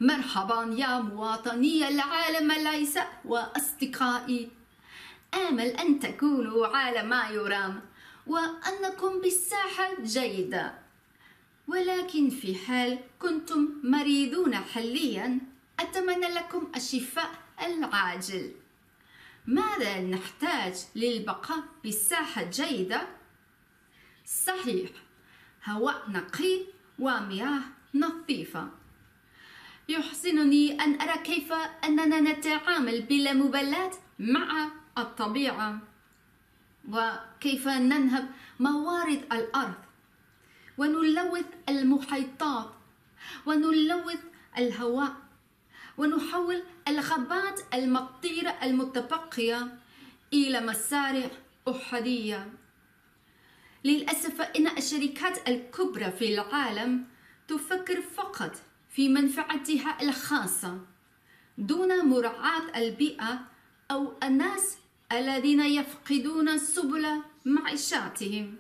مرحبا يا مواطني العالم العزاء وأصدقائي. آمل أن تكونوا على ما يرام وأنكم بالصحة جيدة، ولكن في حال كنتم مريضون حاليا أتمنى لكم الشفاء العاجل. ماذا نحتاج للبقاء بالصحة جيدة؟ صحيح، هواء نقي ومياه نظيفة. يحزنني أن أرى كيف أننا نتعامل بلا مبالاة مع الطبيعة، وكيف ننهب موارد الأرض ونلوث المحيطات ونلوث الهواء ونحول الغابات المطيرة المتبقية إلى مزارع أحادية. للأسف إن الشركات الكبرى في العالم تفكر فقط في منفعتها الخاصة دون مراعاة البيئة أو الناس الذين يفقدون سبل معيشتهم.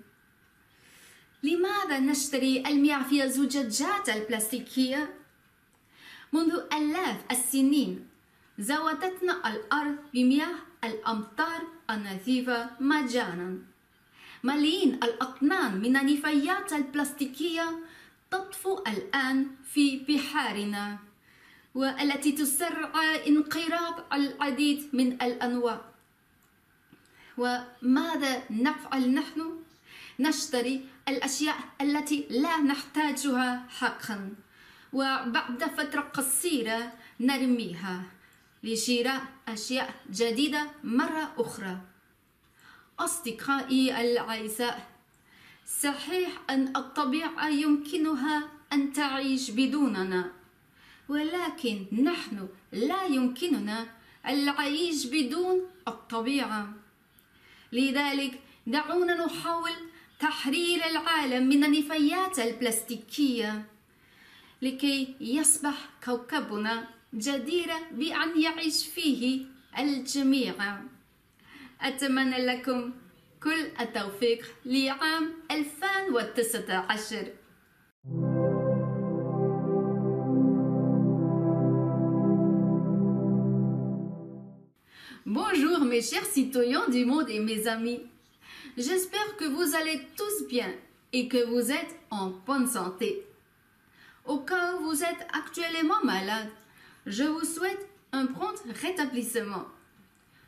لماذا نشتري المياه في الزجاجات البلاستيكية؟ منذ آلاف السنين زودتنا الأرض بمياه الأمطار النظيفة مجانا. ملايين الأطنان من النفايات البلاستيكية تطفو الآن في بحارنا، والتي تسرع انقراض العديد من الأنواع. وماذا نفعل نحن؟ نشتري الأشياء التي لا نحتاجها حقا، وبعد فترة قصيرة نرميها لشراء أشياء جديدة مرة أخرى. أصدقائي الأعزاء، صحيح أن الطبيعة يمكنها أن تعيش بدوننا، ولكن نحن لا يمكننا العيش بدون الطبيعة. لذلك دعونا نحاول تحرير العالم من النفايات البلاستيكية لكي يصبح كوكبنا جديرا بأن يعيش فيه الجميع. أتمنى لكم كل التوفيق لعام 2019. Bonjour mes chers citoyens du monde et mes amis. J'espère que vous allez tous bien et que vous êtes en bonne santé. Au cas où vous êtes actuellement malade, je vous souhaite un prompt rétablissement.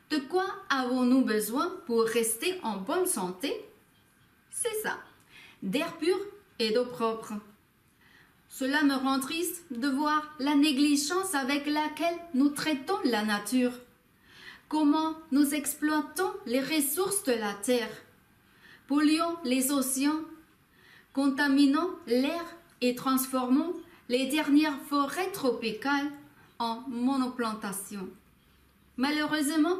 De quoi avons-nous besoin pour rester en bonne santé? C'est ça, d'air pur et d'eau propre. Cela me rend triste de voir la négligence avec laquelle nous traitons la nature. Comment nous exploitons les ressources de la terre, polluons les océans, contaminons l'air et transformons les dernières forêts tropicales en monoplantations. Malheureusement,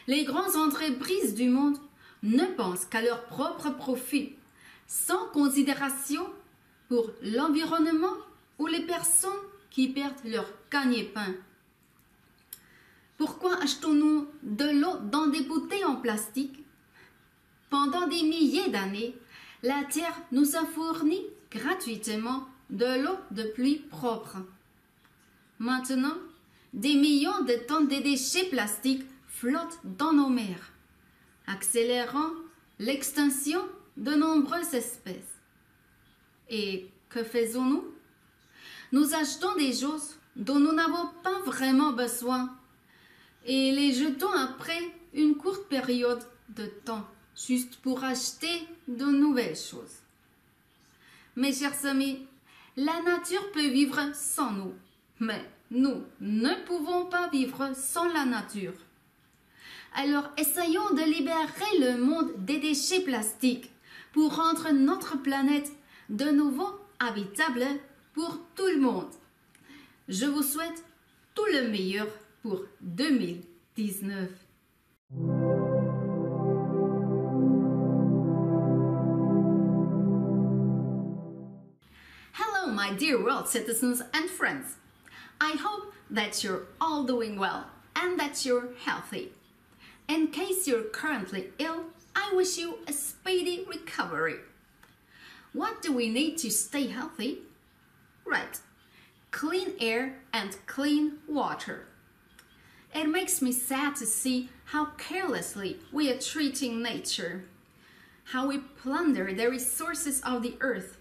les grandes entreprises du monde ne pensent qu'à leur propre profit, sans considération pour l'environnement ou les personnes qui perdent leur gagne-pain. Pourquoi achetons-nous de l'eau dans des bouteilles en plastique? Pendant des milliers d'années, la Terre nous a fourni gratuitement de l'eau de pluie propre. Maintenant, des millions de tonnes de déchets plastiques flottent dans nos mers, accélérant l'extinction de nombreuses espèces. Et que faisons-nous? Nous achetons des choses dont nous n'avons pas vraiment besoin et les jetons après une courte période de temps, juste pour acheter de nouvelles choses. Mes chers amis, la nature peut vivre sans nous, mais nous ne pouvons pas vivre sans la nature. Alors essayons de libérer le monde des déchets plastiques pour rendre notre planète de nouveau habitable pour tout le monde. Je vous souhaite tout le meilleur pour 2019. Hello, my dear world citizens and friends. I hope that you're all doing well and that you're healthy. In case you're currently ill, I wish you a speedy recovery. What do we need to stay healthy? Right. clean air and clean water. It makes me sad to see how carelessly we are treating nature, how we plunder the resources of the earth,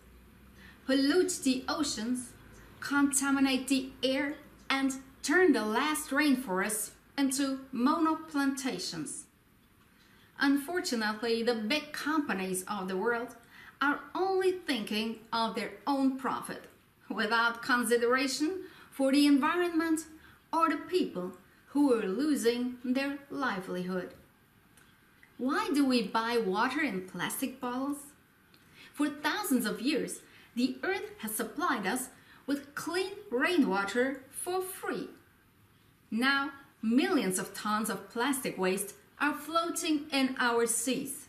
pollute the oceans, contaminate the air, and turn the last rainforests into monoplantations. Unfortunately, the big companies of the world are only thinking of their own profit, without consideration for the environment or the people who are losing their livelihood. Why do we buy water in plastic bottles? For thousands of years, the earth has supplied us with clean rainwater for free. Now, millions of tons of plastic waste are floating in our seas,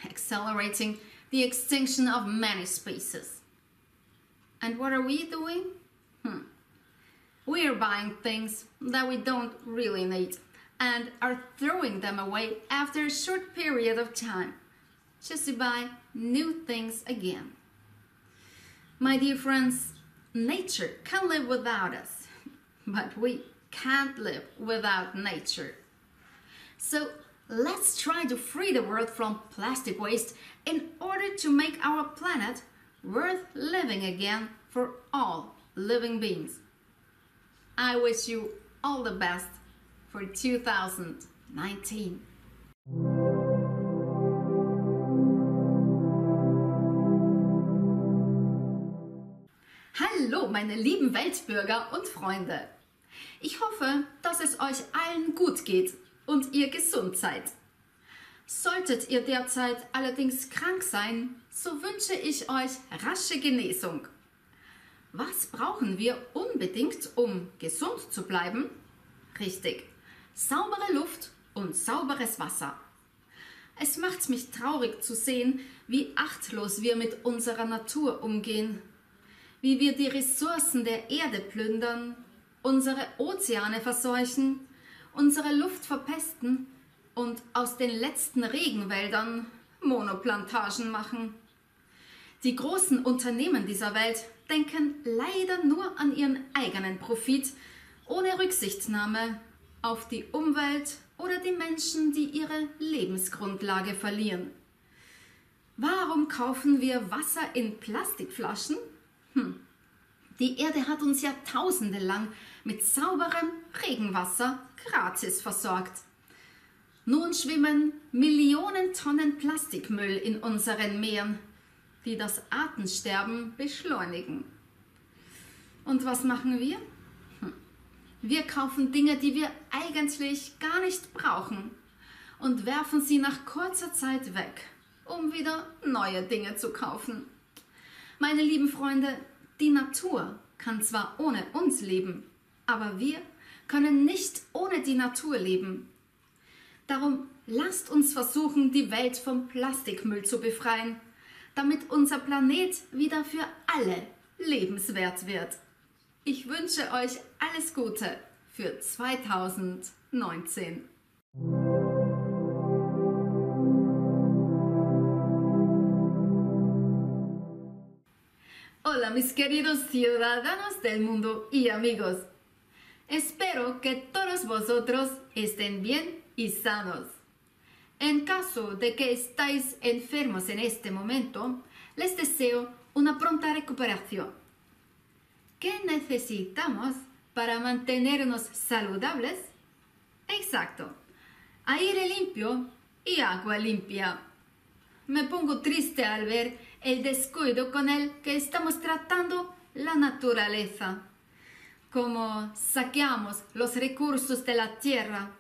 accelerating the extinction of many species. And what are we doing? We are buying things that we don't really need and are throwing them away after a short period of time, just to buy new things again. My dear friends, nature can live without us, but we can't live without nature. So let's try to free the world from plastic waste in order to make our planet worth living again for all living beings. I wish you all the best for 2019. Hallo, meine lieben Weltbürger und Freunde. Ich hoffe, dass es euch allen gut geht und ihr gesund seid. Solltet ihr derzeit allerdings krank sein, so wünsche ich euch rasche Genesung. Was brauchen wir unbedingt, um gesund zu bleiben? Richtig, saubere Luft und sauberes Wasser. Es macht mich traurig zu sehen, wie achtlos wir mit unserer Natur umgehen, wie wir die Ressourcen der Erde plündern, unsere Ozeane verseuchen, unsere Luft verpesten und aus den letzten Regenwäldern Monoplantagen machen. Die großen Unternehmen dieser Welt denken leider nur an ihren eigenen Profit, ohne Rücksichtnahme auf die Umwelt oder die Menschen, die ihre Lebensgrundlage verlieren. Warum kaufen wir Wasser in Plastikflaschen? Die Erde hat uns Jahrtausende lang mit sauberem Regenwasser gratis versorgt. Nun schwimmen Millionen Tonnen Plastikmüll in unseren Meeren, die das Artensterben beschleunigen. Und was machen wir? Wir kaufen Dinge, die wir eigentlich gar nicht brauchen und werfen sie nach kurzer Zeit weg, um wieder neue Dinge zu kaufen. Meine lieben Freunde, die Natur kann zwar ohne uns leben, aber wir können nicht ohne die Natur leben. Darum lasst uns versuchen, die Welt vom Plastikmüll zu befreien, damit unser Planet wieder für alle lebenswert wird. Ich wünsche euch alles Gute für 2019. Hola mis queridos ciudadanos del mundo y amigos. Espero que todos vosotros estén bien y sanos. En caso de que estáis enfermos en este momento, les deseo una pronta recuperación. ¿Qué necesitamos para mantenernos saludables? Exacto, aire limpio y agua limpia. Me pongo triste al ver el descuido con el que estamos tratando la naturaleza, como saqueamos los recursos de la tierra,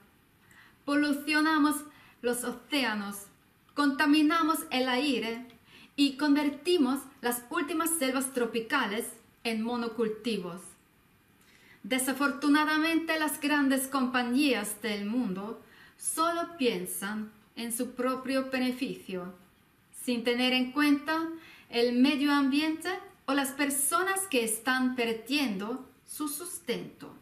polucionamos los océanos, contaminamos el aire y convertimos las últimas selvas tropicales en monocultivos. Desafortunadamente, las grandes compañías del mundo solo piensan en su propio beneficio, sin tener en cuenta el medio ambiente o las personas que están perdiendo su sustento.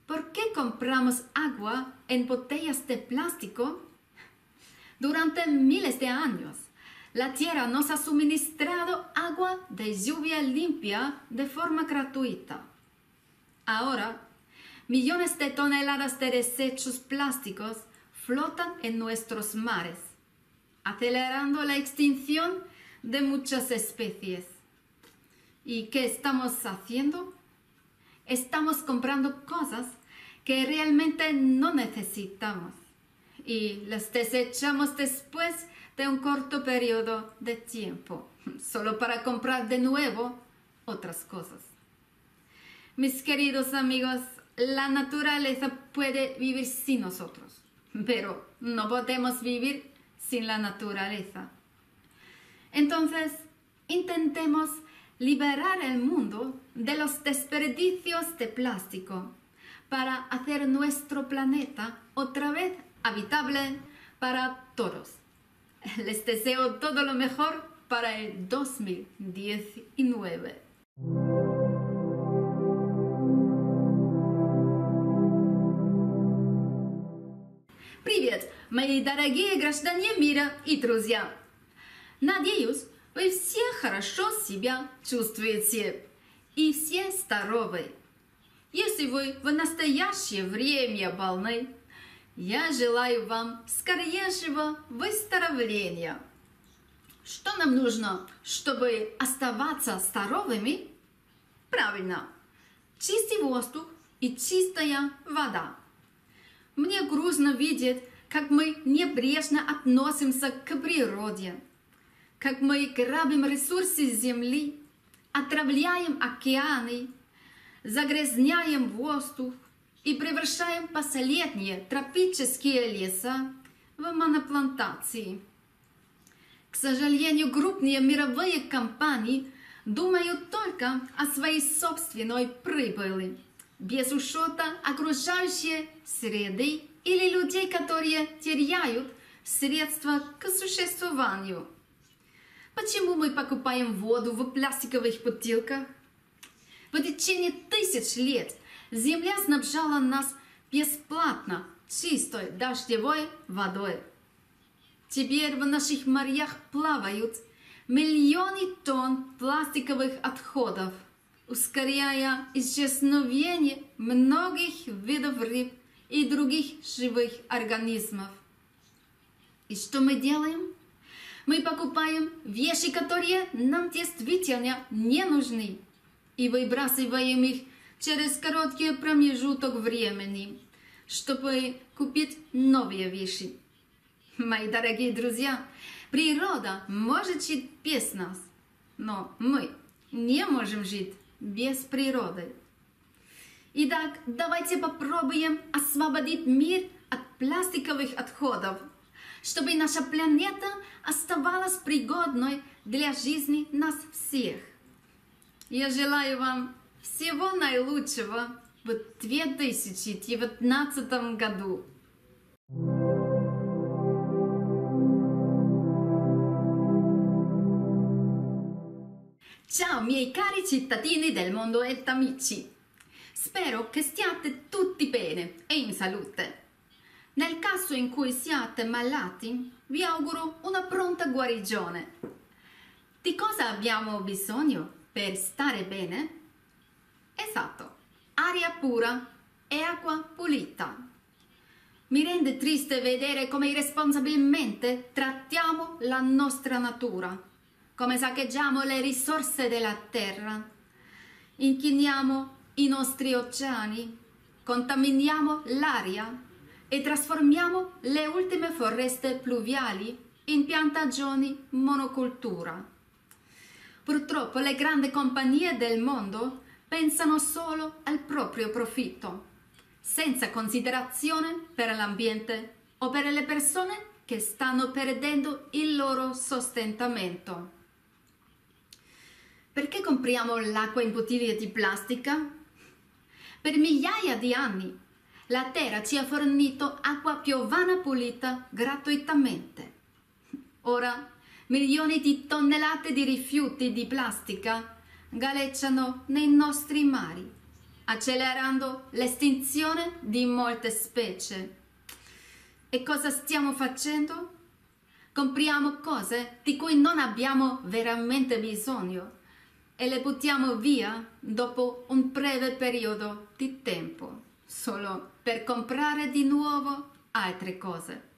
¿Por qué compramos agua en botellas de plástico? Durante miles de años, La tierra nos ha suministrado agua de lluvia limpia de forma gratuita. Ahora, millones de toneladas de desechos plásticos flotan en nuestros mares, acelerando la extinción de muchas especies. ¿Y qué estamos haciendo? Estamos comprando cosas que realmente no necesitamos y las desechamos después de un corto periodo de tiempo, solo para comprar de nuevo otras cosas. Mis queridos amigos, la naturaleza puede vivir sin nosotros, pero no podemos vivir sin la naturaleza. Entonces, intentemos liberar el mundo de los desperdicios de plástico para hacer nuestro planeta otra vez habitable para todos. Les deseo todo lo mejor para el 2019. Привет, мои дорогие граждане мира и друзья! Надеюсь, вы все хорошо себя чувствуете и все здоровы. Если вы в настоящее время больны, я желаю вам скорейшего выздоровления. Что нам нужно, чтобы оставаться здоровыми? Правильно, чистый воздух и чистая вода. Мне грустно видеть, как мы небрежно относимся к природе, как мы грабим ресурсы земли, отравляем океаны, загрязняем воздух и превращаем последние тропические леса в моноплантации. К сожалению, крупные мировые компании думают только о своей собственной прибыли, без учета окружающей среды или людей, которые теряют средства к существованию. Почему мы покупаем воду в пластиковых бутылках? В течение тысяч лет Земля снабжала нас бесплатно чистой дождевой водой. Теперь в наших морях плавают миллионы тонн пластиковых отходов, ускоряя исчезновение многих видов рыб и других живых организмов. И что мы делаем? Мы покупаем вещи, которые нам действительно не нужны, и выбрасываем их через короткий промежуток времени, чтобы купить новые вещи. Мои дорогие друзья, природа может жить без нас, но мы не можем жить без природы. Итак, давайте попробуем освободить мир от пластиковых отходов, чтобы наша планета оставалась пригодной для жизни нас всех. Я желаю вам всего наилучшего в 2019 году. Ciao miei cari cittadini del mondo e amici! Spero che stiate tutti bene e in salute. Nel caso in cui siate malati, vi auguro una pronta guarigione. Di cosa abbiamo bisogno per stare bene? Esatto, aria pura e acqua pulita. Mi rende triste vedere come irresponsabilmente trattiamo la nostra natura, come saccheggiamo le risorse della terra, inquiniamo i nostri oceani, contaminiamo l'aria e trasformiamo le ultime foreste pluviali in piantagioni monocultura. Purtroppo le grandi compagnie del mondo pensano solo al proprio profitto, senza considerazione per l'ambiente o per le persone che stanno perdendo il loro sostentamento. Perché compriamo l'acqua in bottiglie di plastica? Per migliaia di anni la terra ci ha fornito acqua piovana pulita gratuitamente. Ora milioni di tonnellate di rifiuti di plastica galleggiano nei nostri mari, accelerando l'estinzione di molte specie. E cosa stiamo facendo? compriamo cose di cui non abbiamo veramente bisogno e le buttiamo via dopo un breve periodo di tempo, solo per comprare di nuovo altre cose.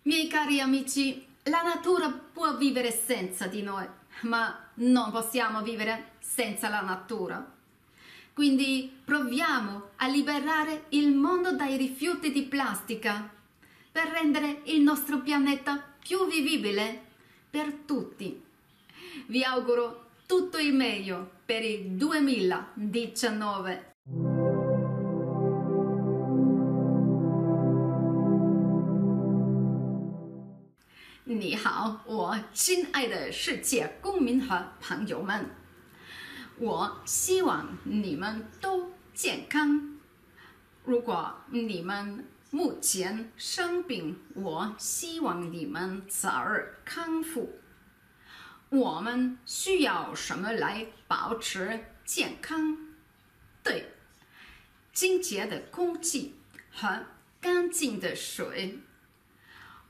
Miei cari amici, la natura può vivere senza di noi, ma non possiamo vivere senza la natura. Quindi proviamo a liberare il mondo dai rifiuti di plastica per rendere il nostro pianeta più vivibile per tutti. Vi auguro tutto il meglio per il 2019. 你好，我亲爱的世界公民和朋友们，我希望你们都健康。如果你们目前生病，我希望你们早日康复。我们需要什么来保持健康？对，清洁的空气和干净的水。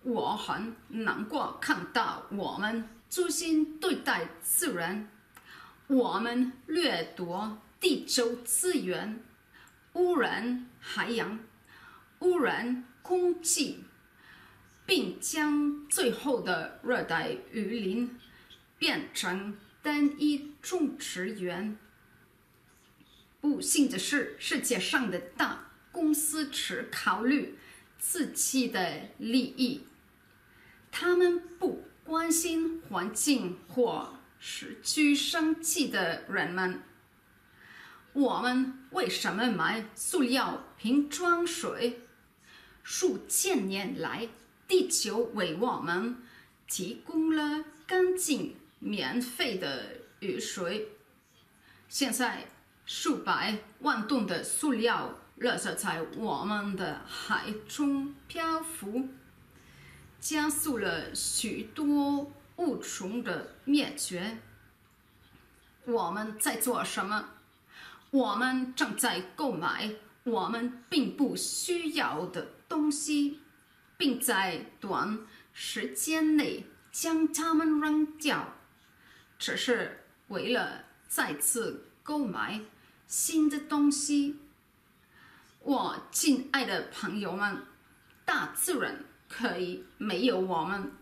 我很难过看到我们粗心对待自然，我们掠夺地球资源，污染海洋，污染空气，并将最后的热带雨林变成单一种植园。不幸的是，世界上的大公司只考虑自己的利益，他们不关心环境或失去生计的人们。我们为什么买塑料瓶装水？数千年来，地球为我们提供了干净、免费的雨水。现在，数百万吨的塑料垃圾在我们的海中漂浮，加速了许多物种的灭绝。我们在做什么？我们正在购买我们并不需要的东西，并在短时间内将它们扔掉，只是为了再次购买新的东西。我亲爱的朋友们，大自然可以没有我们，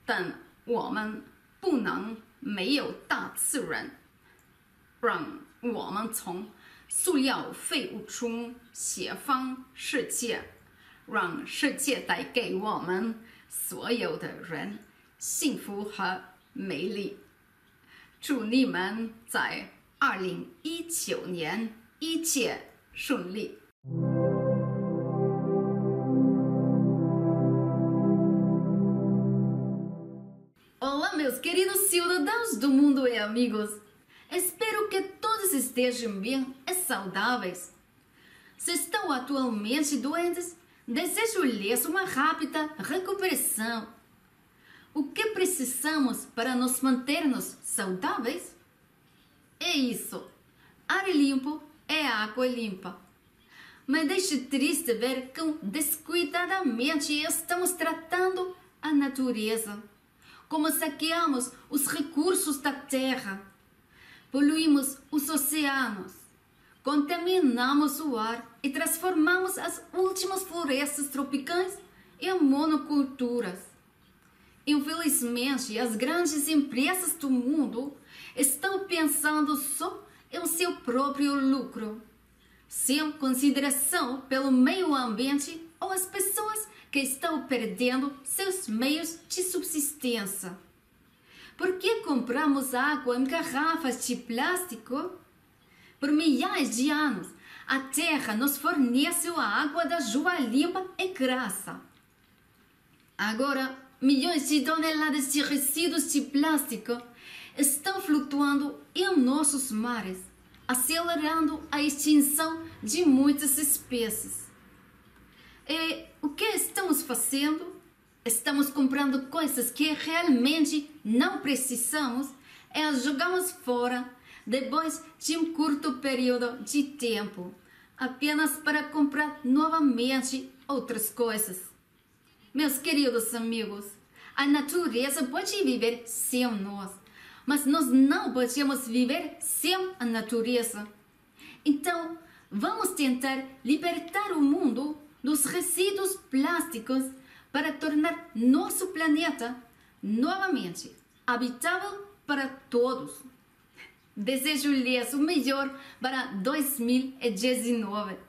但我们不能没有大自然。让我们从塑料废物中解放世界，让世界带给我们所有的人幸福和美丽。祝你们在2019年一切顺利。Olá, meus queridos cidadãos do mundo e amigos. Espero que todos estejam bem e saudáveis. Se estão atualmente doentes, desejo-lhes uma rápida recuperação. O que precisamos para nos mantermos saudáveis? É isso: ar limpo e água limpa. Me deixa triste ver quão descuidadamente estamos tratando a natureza, como saqueamos os recursos da terra. Poluímos os oceanos, contaminamos o ar e transformamos as últimas florestas tropicais em monoculturas. Infelizmente, as grandes empresas do mundo estão pensando só em seu próprio lucro, sem consideração pelo meio ambiente ou as pessoas que estão perdendo seus meios de subsistência. Por que compramos água em garrafas de plástico? Por milhares de anos, a terra nos forneceu a água da chuva limpa e grassa. Agora, milhões de toneladas de resíduos de plástico estão flutuando em nossos mares, acelerando a extinção de muitas espécies. E o que estamos fazendo? Estamos comprando coisas que realmente não precisamos e as jogamos fora depois de um curto período de tempo, apenas para comprar novamente outras coisas. Meus queridos amigos, a natureza pode viver sem nós, mas nós não podemos viver sem a natureza. Então, vamos tentar libertar o mundo dos resíduos plásticos para tornar nosso planeta novamente habitável para todos. Desejo-lhes o melhor para 2019.